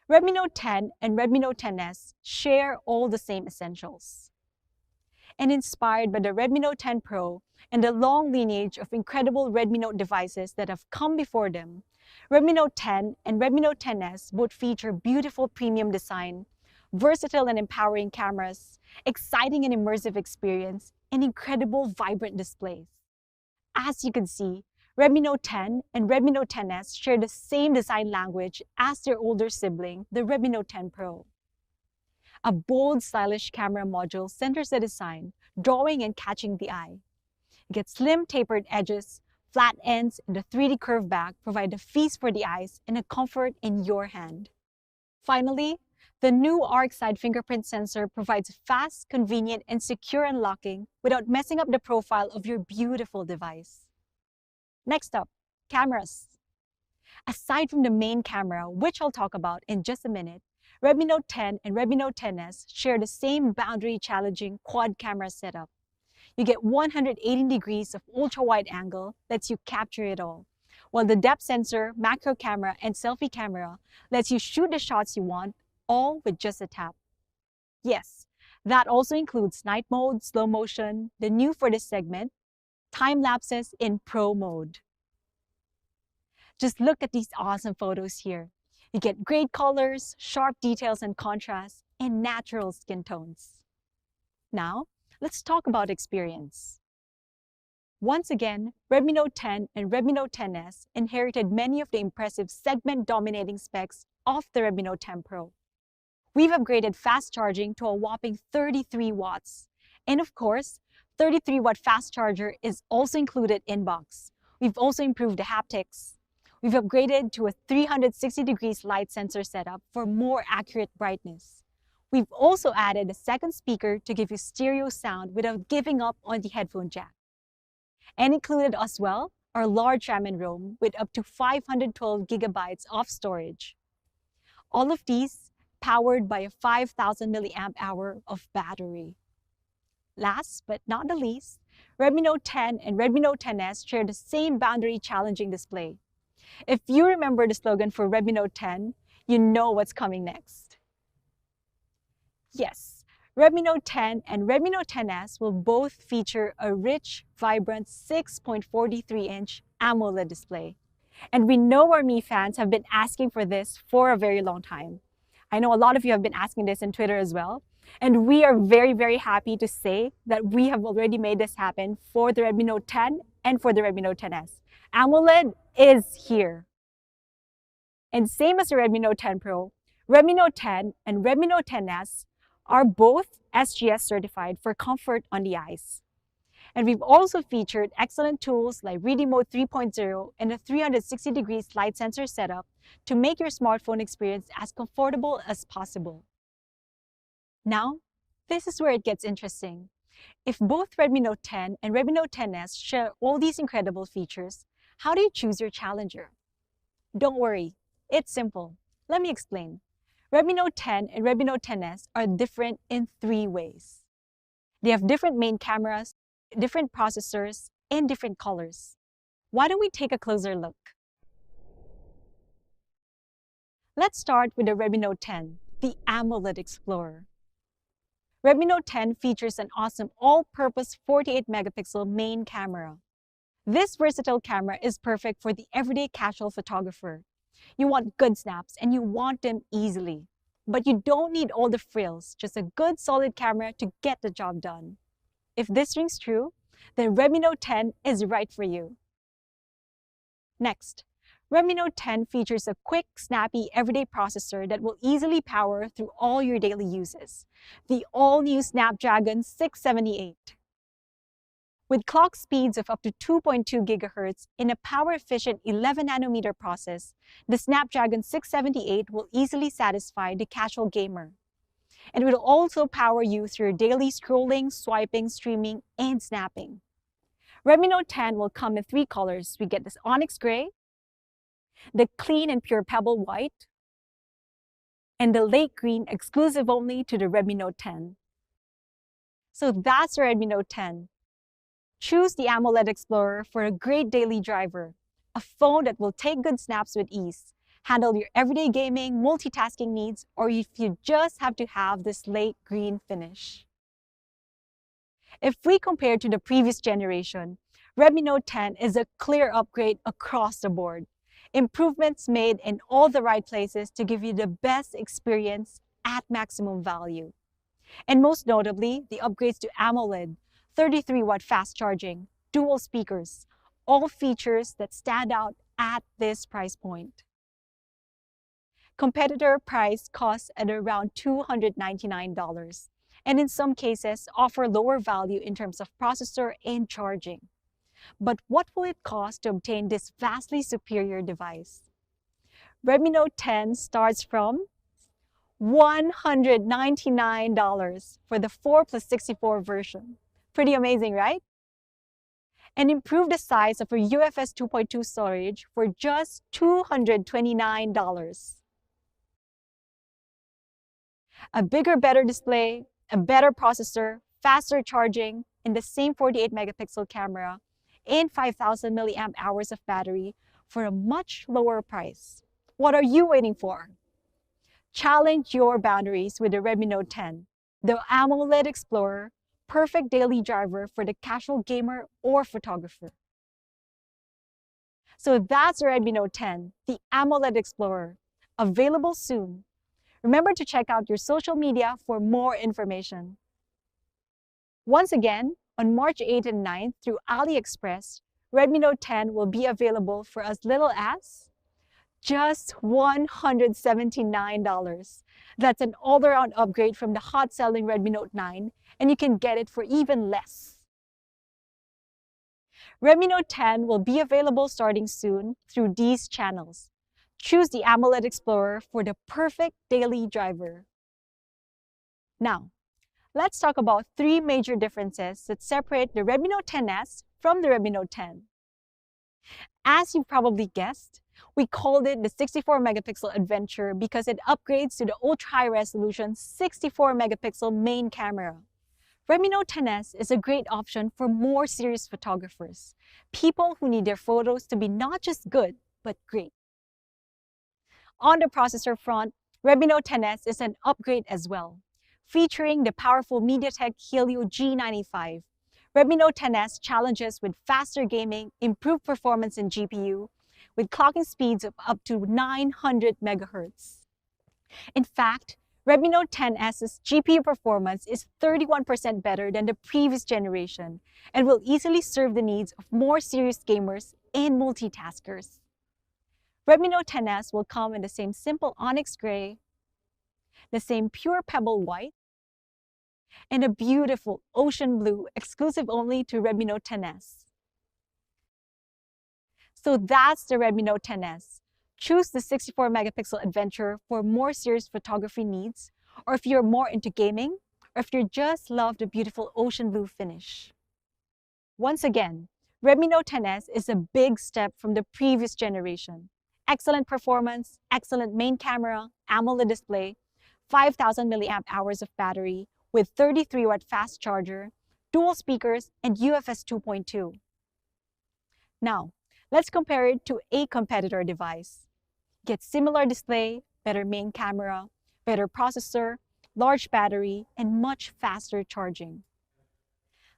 Redmi Note 10 and Redmi Note 10s share all the same essentials. And inspired by the Redmi Note 10 Pro and the long lineage of incredible Redmi Note devices that have come before them, Redmi Note 10 and Redmi Note 10s both feature beautiful premium design, versatile and empowering cameras, exciting and immersive experience, and incredible vibrant displays. As you can see, Redmi Note 10 and Redmi Note 10s share the same design language as their older sibling, the Redmi Note 10 Pro. A bold, stylish camera module centers the design, drawing and catching the eye. You get slim, tapered edges, flat ends, and a 3D curved back provide a feast for the eyes and a comfort in your hand. Finally, the new arc-side fingerprint sensor provides fast, convenient, and secure unlocking without messing up the profile of your beautiful device. Next up, cameras. Aside from the main camera, which I'll talk about in just a minute, Redmi Note 10 and Redmi Note 10s share the same boundary-challenging quad camera setup. You get 180 degrees of ultra-wide angle lets you capture it all, while the depth sensor, macro camera, and selfie camera lets you shoot the shots you want, all with just a tap. Yes, that also includes night mode, slow motion, the new for this segment, time lapses in pro mode. Just look at these awesome photos here. You get great colors, sharp details and contrast, and natural skin tones. Now, let's talk about experience. Once again, Redmi Note 10 and Redmi Note 10s inherited many of the impressive segment-dominating specs of the Redmi Note 10 Pro. We've upgraded fast charging to a whopping 33 watts. And of course, 33-watt fast charger is also included in box. We've also improved the haptics. We've upgraded to a 360 degrees light sensor setup for more accurate brightness. We've also added a second speaker to give you stereo sound without giving up on the headphone jack. And included as well are large RAM and ROM with up to 512 gigabytes of storage. All of these powered by a 5,000 milliamp hour of battery. Last but not the least, Redmi Note 10 and Redmi Note 10s share the same boundary-challenging display. If you remember the slogan for Redmi Note 10, you know what's coming next. Yes, Redmi Note 10 and Redmi Note 10s will both feature a rich, vibrant 6.43-inch AMOLED display. And we know our Mi fans have been asking for this for a very long time. I know a lot of you have been asking this on Twitter as well. And we are very, very happy to say that we have already made this happen for the Redmi Note 10 and for the Redmi Note 10s. AMOLED is here. And same as the Redmi Note 10 Pro, Redmi Note 10 and Redmi Note 10s are both SGS certified for comfort on the eyes. And we've also featured excellent tools like Reading Mode 3.0 and a 360-degree slide sensor setup to make your smartphone experience as comfortable as possible. Now, this is where it gets interesting. If both Redmi Note 10 and Redmi Note 10s share all these incredible features, how do you choose your challenger? Don't worry, it's simple. Let me explain. Redmi Note 10 and Redmi Note 10s are different in 3 ways. They have different main cameras, different processors, and different colors. Why don't we take a closer look? Let's start with the Redmi Note 10, the AMOLED Explorer. Redmi Note 10 features an awesome all-purpose 48-megapixel main camera. This versatile camera is perfect for the everyday casual photographer. You want good snaps and you want them easily. But you don't need all the frills, just a good solid camera to get the job done. If this rings true, then Redmi Note 10 is right for you. Next, Redmi Note 10 features a quick, snappy, everyday processor that will easily power through all your daily uses. The all-new Snapdragon 678. With clock speeds of up to 2.2 GHz in a power-efficient 11-nanometer process, the Snapdragon 678 will easily satisfy the casual gamer. And it will also power you through your daily scrolling, swiping, streaming, and snapping. Redmi Note 10 will come in 3 colors. We get this onyx gray, the clean and pure pebble white, and the lake green exclusive only to the Redmi Note 10. So that's the Redmi Note 10. Choose the AMOLED Explorer for a great daily driver, a phone that will take good snaps with ease, handle your everyday gaming, multitasking needs, or if you just have to have this lake green finish. If we compare to the previous generation, Redmi Note 10 is a clear upgrade across the board. Improvements made in all the right places to give you the best experience at maximum value. And most notably, the upgrades to AMOLED, 33-watt fast charging, dual speakers, all features that stand out at this price point. Competitor price costs at around $299, and in some cases offer lower value in terms of processor and charging. But what will it cost to obtain this vastly superior device? Redmi Note 10 starts from $199 for the 4+64 version. Pretty amazing, right? And improve the size of your UFS 2.2 storage for just $229. A bigger, better display, a better processor, faster charging, and the same 48-megapixel camera, and 5,000 milliamp hours of battery for a much lower price. What are you waiting for? Challenge your boundaries with the Redmi Note 10, the AMOLED Explorer, perfect daily driver for the casual gamer or photographer. So that's the Redmi Note 10, the AMOLED Explorer, available soon. Remember to check out your social media for more information. Once again, on March 8th and 9th through AliExpress, Redmi Note 10 will be available for as little as just $179. That's an all-around upgrade from the hot-selling Redmi Note 9, and you can get it for even less. Redmi Note 10 will be available starting soon through these channels. Choose the AMOLED Explorer for the perfect daily driver. Now, let's talk about 3 major differences that separate the Redmi Note 10s from the Redmi Note 10. As you've probably guessed, we called it the 64-megapixel adventure because it upgrades to the ultra-high-resolution 64-megapixel main camera. Redmi Note 10s is a great option for more serious photographers, people who need their photos to be not just good, but great. On the processor front, Redmi Note 10s is an upgrade as well. Featuring the powerful MediaTek Helio G95, Redmi Note 10s challenges with faster gaming, improved performance in GPU, with clocking speeds of up to 900 MHz. In fact, Redmi Note 10s's GPU performance is 31% better than the previous generation and will easily serve the needs of more serious gamers and multitaskers. Redmi Note 10s will come in the same simple onyx gray, the same pure pebble white, and a beautiful ocean blue exclusive only to Redmi Note 10s. So that's the Redmi Note 10s. Choose the 64 megapixel Adventure for more serious photography needs, or if you're more into gaming, or if you just love the beautiful ocean blue finish. Once again, Redmi Note 10s is a big step from the previous generation. Excellent performance, excellent main camera, AMOLED display, 5,000 milliamp hours of battery with 33-watt fast charger, dual speakers, and UFS 2.2. Now, let's compare it to a competitor device. Get similar display, better main camera, better processor, large battery, and much faster charging.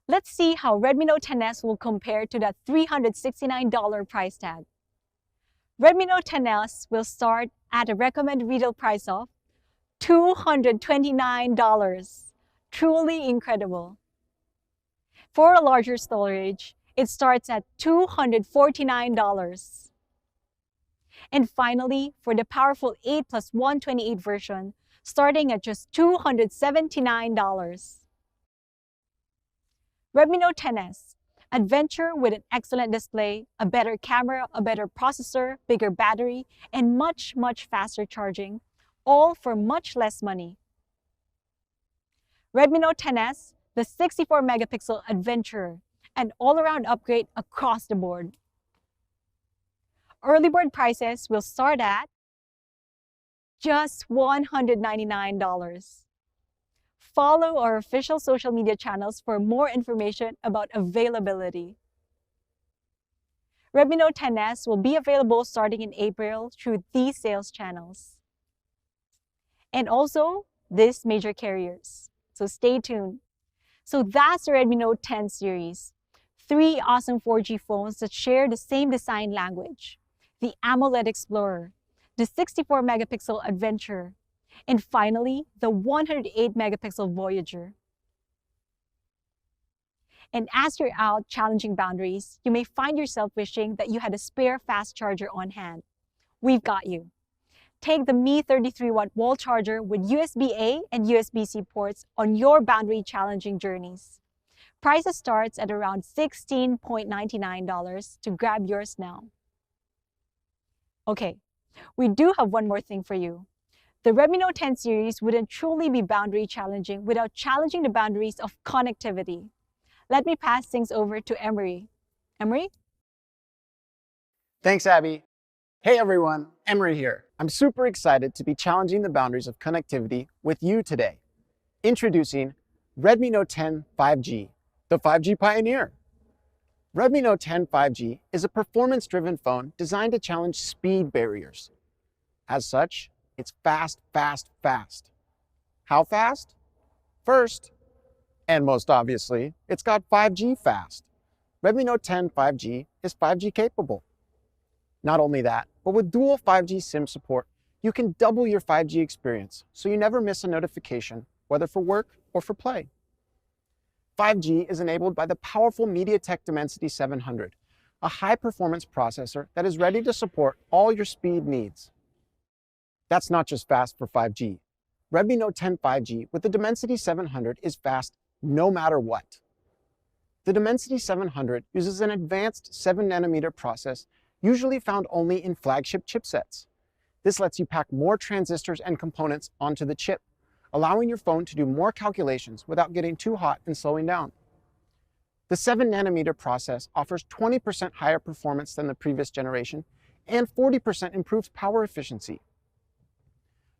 Let's see how Redmi Note 10s will compare to that $369 price tag. Redmi Note 10s will start at a recommended retail price of $229. Truly incredible. For a larger storage, it starts at $249. And finally, for the powerful 8+128 version, starting at just $279. Redmi Note 10s, Adventure with an excellent display, a better camera, a better processor, bigger battery, and much faster charging, all for much less money. Redmi Note 10s, the 64 megapixel Adventure, an all-around upgrade across the board. Early bird prices will start at just $199. Follow our official social media channels for more information about availability. Redmi Note 10s will be available starting in April through these sales channels. And also, these major carriers. So stay tuned. So that's the Redmi Note 10 series. 3 awesome 4G phones that share the same design language. The AMOLED Explorer, the 64 megapixel Adventure, and finally, the 108 megapixel Voyager. And as you're out challenging boundaries, you may find yourself wishing that you had a spare fast charger on hand. We've got you. Take the Mi 33-watt wall charger with USB-A and USB-C ports on your boundary challenging journeys. Prices starts at around $16.99 to grab yours now. Okay, we do have one more thing for you. The Redmi Note 10 series wouldn't truly be boundary challenging without challenging the boundaries of connectivity. Let me pass things over to Emery. Emery? Thanks, Abby. Hey everyone, Emery here. I'm super excited to be challenging the boundaries of connectivity with you today. Introducing Redmi Note 10 5G, the 5G pioneer. Redmi Note 10 5G is a performance-driven phone designed to challenge speed barriers. As such, it's fast. How fast? First, and most obviously, it's got 5G fast. Redmi Note 10 5G is 5G capable. Not only that, but with dual 5G SIM support, you can double your 5G experience so you never miss a notification, whether for work or for play. 5G is enabled by the powerful MediaTek Dimensity 700, a high-performance processor that is ready to support all your speed needs. That's not just fast for 5G. Redmi Note 10 5G with the Dimensity 700 is fast no matter what. The Dimensity 700 uses an advanced 7nm process usually found only in flagship chipsets. This lets you pack more transistors and components onto the chip, allowing your phone to do more calculations without getting too hot and slowing down. The 7nm process offers 20% higher performance than the previous generation and 40% improved power efficiency.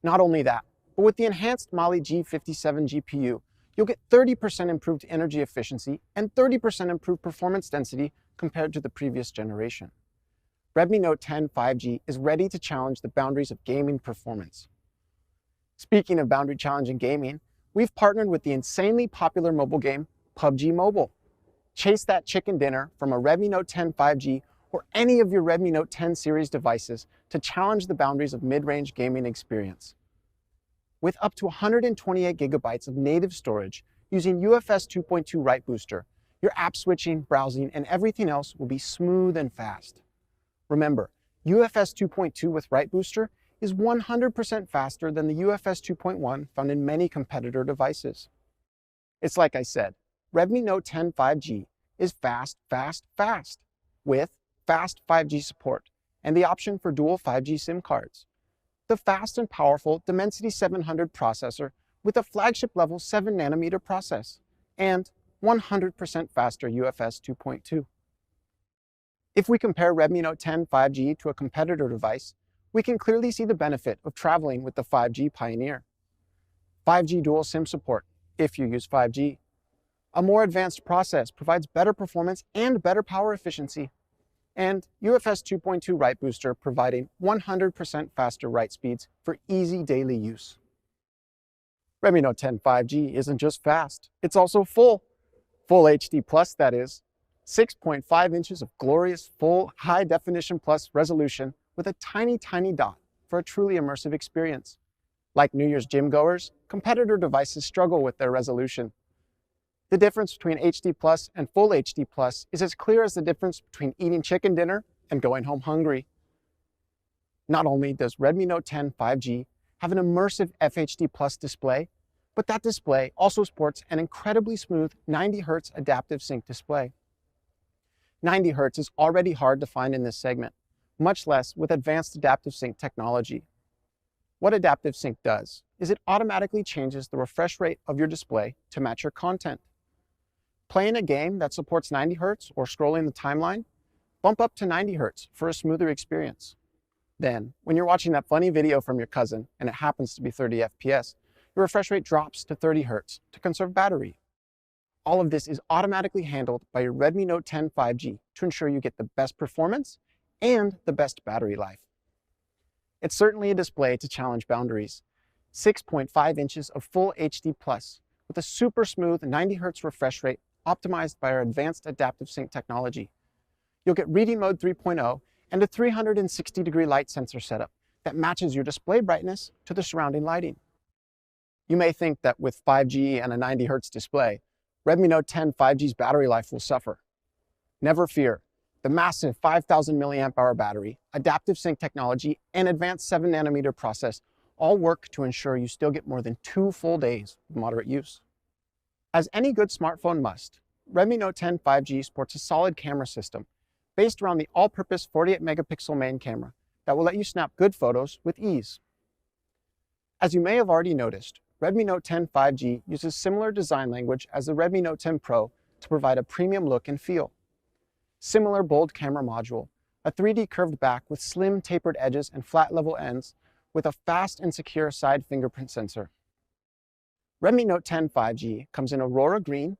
Not only that, but with the enhanced Mali G57 GPU, you'll get 30% improved energy efficiency and 30% improved performance density compared to the previous generation. Redmi Note 10 5G is ready to challenge the boundaries of gaming performance. Speaking of boundary challenging gaming, we've partnered with the insanely popular mobile game PUBG Mobile. Chase that chicken dinner from a Redmi Note 10 5G or any of your Redmi Note 10 series devices to challenge the boundaries of mid-range gaming experience. With up to 128 gigabytes of native storage using UFS 2.2 Write Booster, your app switching, browsing, and everything else will be smooth and fast. Remember, UFS 2.2 with Write Booster is 100% faster than the UFS 2.1 found in many competitor devices. It's like I said, Redmi Note 10 5G is fast, fast, fast, with fast 5G support and the option for dual 5G SIM cards. The fast and powerful Dimensity 700 processor with a flagship level 7nm process, and 100% faster UFS 2.2. If we compare Redmi Note 10 5G to a competitor device, we can clearly see the benefit of traveling with the 5G Pioneer. 5G dual SIM support, if you use 5G. A more advanced process provides better performance and better power efficiency. And UFS 2.2 Write Booster providing 100% faster write speeds for easy daily use. Redmi Note 10 5G isn't just fast, it's also full. Full HD Plus, that is. 6.5 inches of glorious full high definition plus resolution with a tiny, tiny dot for a truly immersive experience. Like New Year's gym goers, competitor devices struggle with their resolution. The difference between HD Plus and Full HD Plus is as clear as the difference between eating chicken dinner and going home hungry. Not only does Redmi Note 10 5G have an immersive FHD Plus display, but that display also sports an incredibly smooth 90Hz adaptive sync display. 90Hz is already hard to find in this segment, much less with advanced adaptive sync technology. What adaptive sync does is it automatically changes the refresh rate of your display to match your content. Playing a game that supports 90Hz or scrolling the timeline, bump up to 90Hz for a smoother experience. Then, when you're watching that funny video from your cousin and it happens to be 30 FPS, your refresh rate drops to 30 Hz to conserve battery. All of this is automatically handled by your Redmi Note 10 5G to ensure you get the best performance and the best battery life. It's certainly a display to challenge boundaries. 6.5 inches of Full HD Plus with a super smooth 90Hz refresh rate optimized by our advanced adaptive sync technology. You'll get Reading Mode 3.0 and a 360-degree light sensor setup that matches your display brightness to the surrounding lighting. You may think that with 5G and a 90Hz display, Redmi Note 10 5G's battery life will suffer. Never fear. The massive 5,000 mAh battery, adaptive sync technology, and advanced 7nm process all work to ensure you still get more than 2 full days of moderate use. As any good smartphone must, Redmi Note 10 5G sports a solid camera system based around the all-purpose 48-megapixel main camera that will let you snap good photos with ease. As you may have already noticed, Redmi Note 10 5G uses similar design language as the Redmi Note 10 Pro to provide a premium look and feel. Similar bold camera module, a 3D curved back with slim tapered edges and flat level ends, with a fast and secure side fingerprint sensor. Redmi Note 10 5G comes in Aurora Green,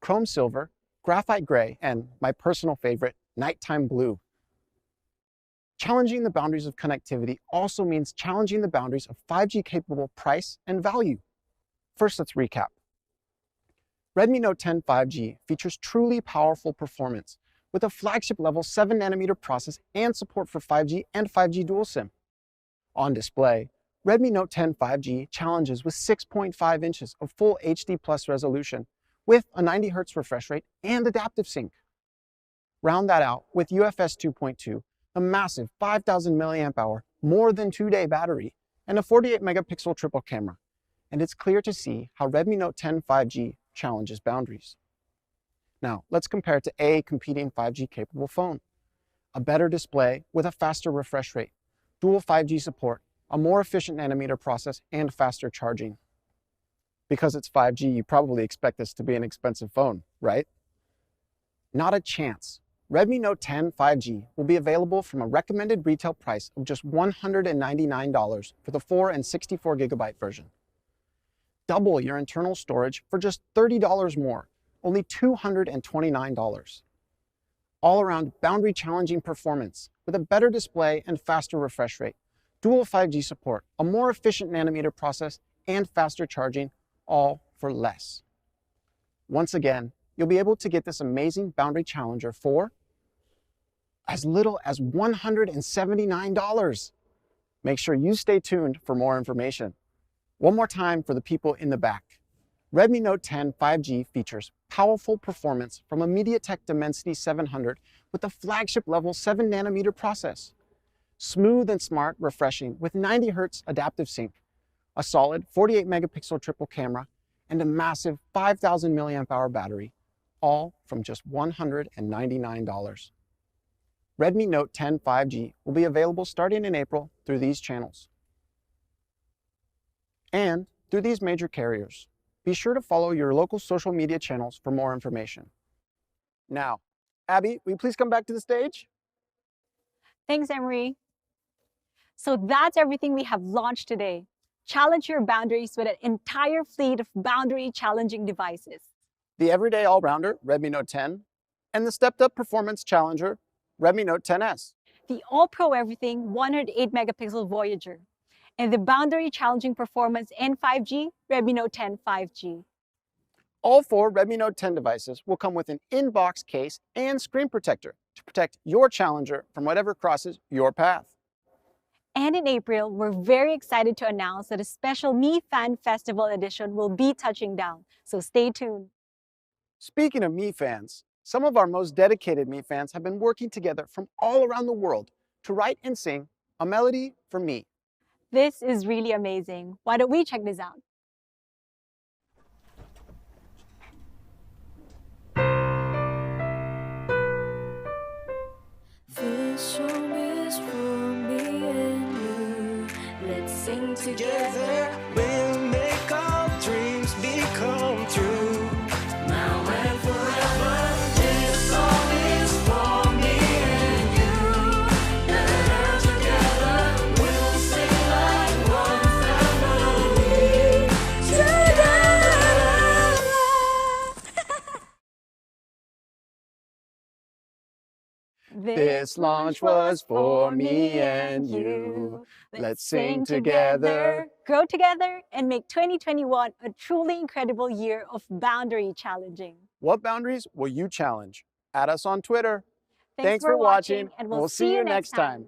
Chrome Silver, Graphite Gray, and my personal favorite, Nighttime Blue. Challenging the boundaries of connectivity also means challenging the boundaries of 5G-capable price and value. First, let's recap. Redmi Note 10 5G features truly powerful performance with a flagship level 7nm process and support for 5G and 5G dual SIM. On display, Redmi Note 10 5G challenges with 6.5 inches of Full HD Plus resolution with a 90Hz refresh rate and adaptive sync. Round that out with UFS 2.2, a massive 5,000 mAh, more than 2-day battery, and a 48-megapixel triple camera. And it's clear to see how Redmi Note 10 5G challenges boundaries. Now, let's compare it to a competing 5G-capable phone. A better display with a faster refresh rate, dual 5G support, a more efficient nanometer process, and faster charging. Because it's 5G, you probably expect this to be an expensive phone, right? Not a chance. Redmi Note 10 5G will be available from a recommended retail price of just $199 for the 4 and 64GB version. Double your internal storage for just $30 more, only $229. All-around boundary-challenging performance with a better display and faster refresh rate, dual 5G support, a more efficient nanometer process, and faster charging, all for less. Once again, you'll be able to get this amazing boundary challenger for as little as $179. Make sure you stay tuned for more information. One more time for the people in the back. Redmi Note 10 5G features powerful performance from a MediaTek Dimensity 700 with a flagship level 7nm process. Smooth and smart refreshing with 90 Hz adaptive sync, a solid 48 megapixel triple camera, and a massive 5,000 mAh battery, all from just $199. Redmi Note 10 5G will be available starting in April through these channels and through these major carriers. Be sure to follow your local social media channels for more information. Now, Abby, will you please come back to the stage? Thanks, Emery. So that's everything we have launched today. Challenge your boundaries with an entire fleet of boundary challenging devices. The everyday all-rounder, Redmi Note 10, and the stepped-up performance challenger, Redmi Note 10S. The all-pro everything 108 megapixel Voyager, and the boundary challenging performance and 5G Redmi Note 10 5G. All 4 Redmi Note 10 devices will come with an in-box case and screen protector to protect your challenger from whatever crosses your path. And in April, we're very excited to announce that a special Mi Fan Festival edition will be touching down, so stay tuned. Speaking of Mi fans, some of our most dedicated Mi fans have been working together from all around the world to write and sing a melody for me. This is really amazing. Why don't we check this out? This song is for me and you. Let's sing together. We'll make our dreams become true. Now and forever. This song is for me and you. Together we'll sing like one family. Together. This launch was for me and you. Let's sing together. Grow together and make 2021 a truly incredible year of boundary challenging. What boundaries will you challenge? Add us on Twitter. Thanks for watching, and we'll see you next time.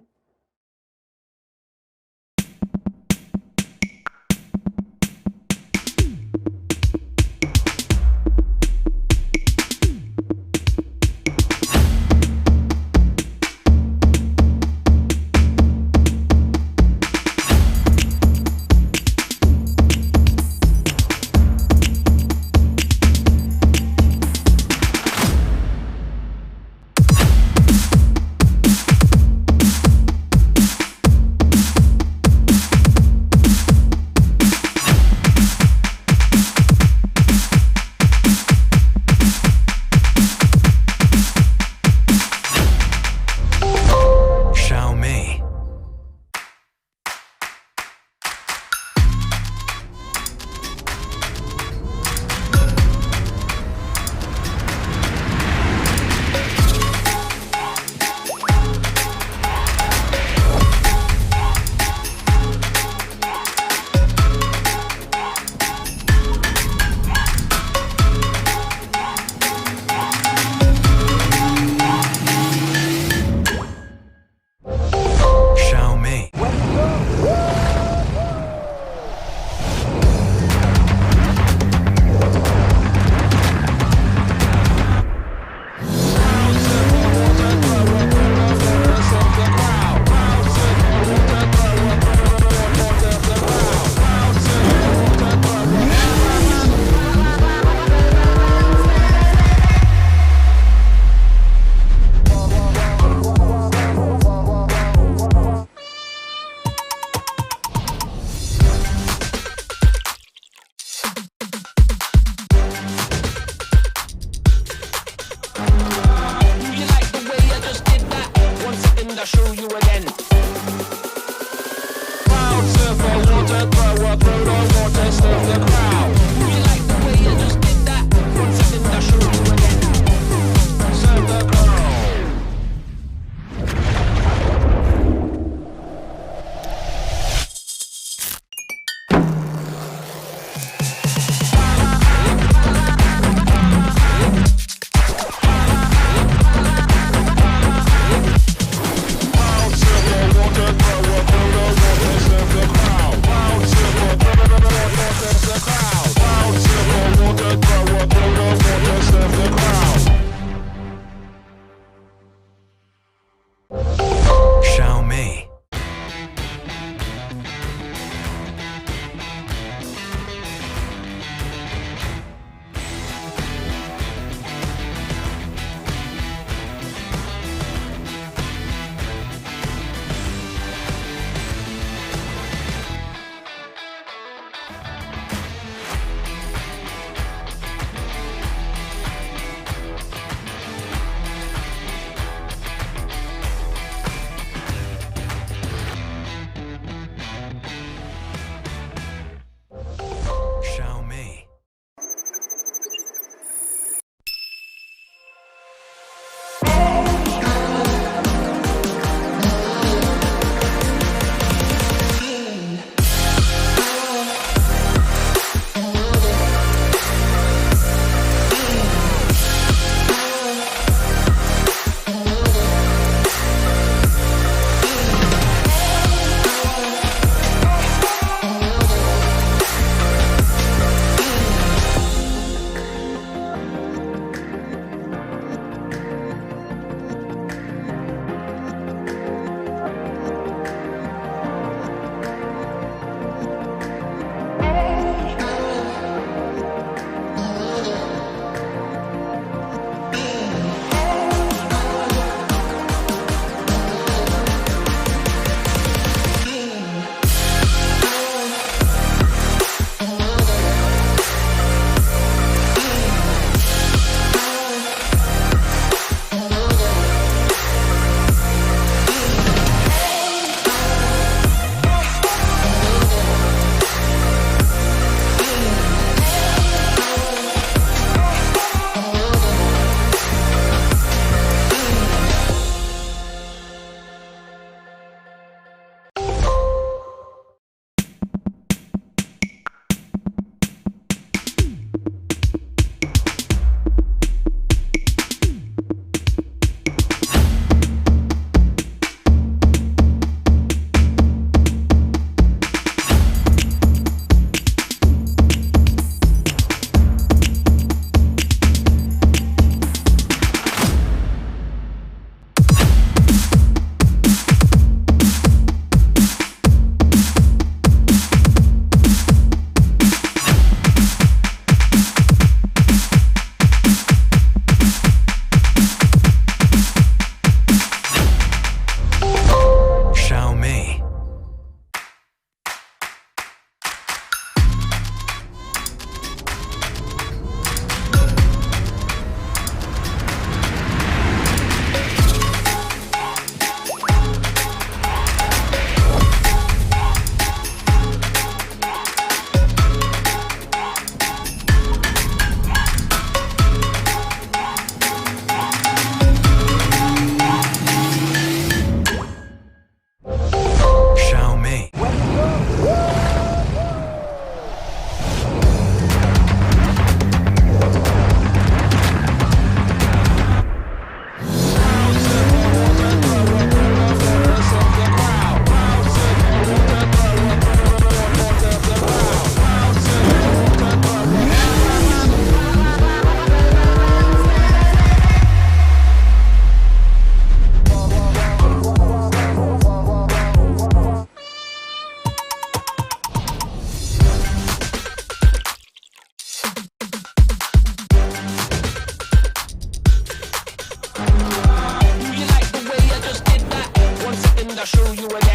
show you a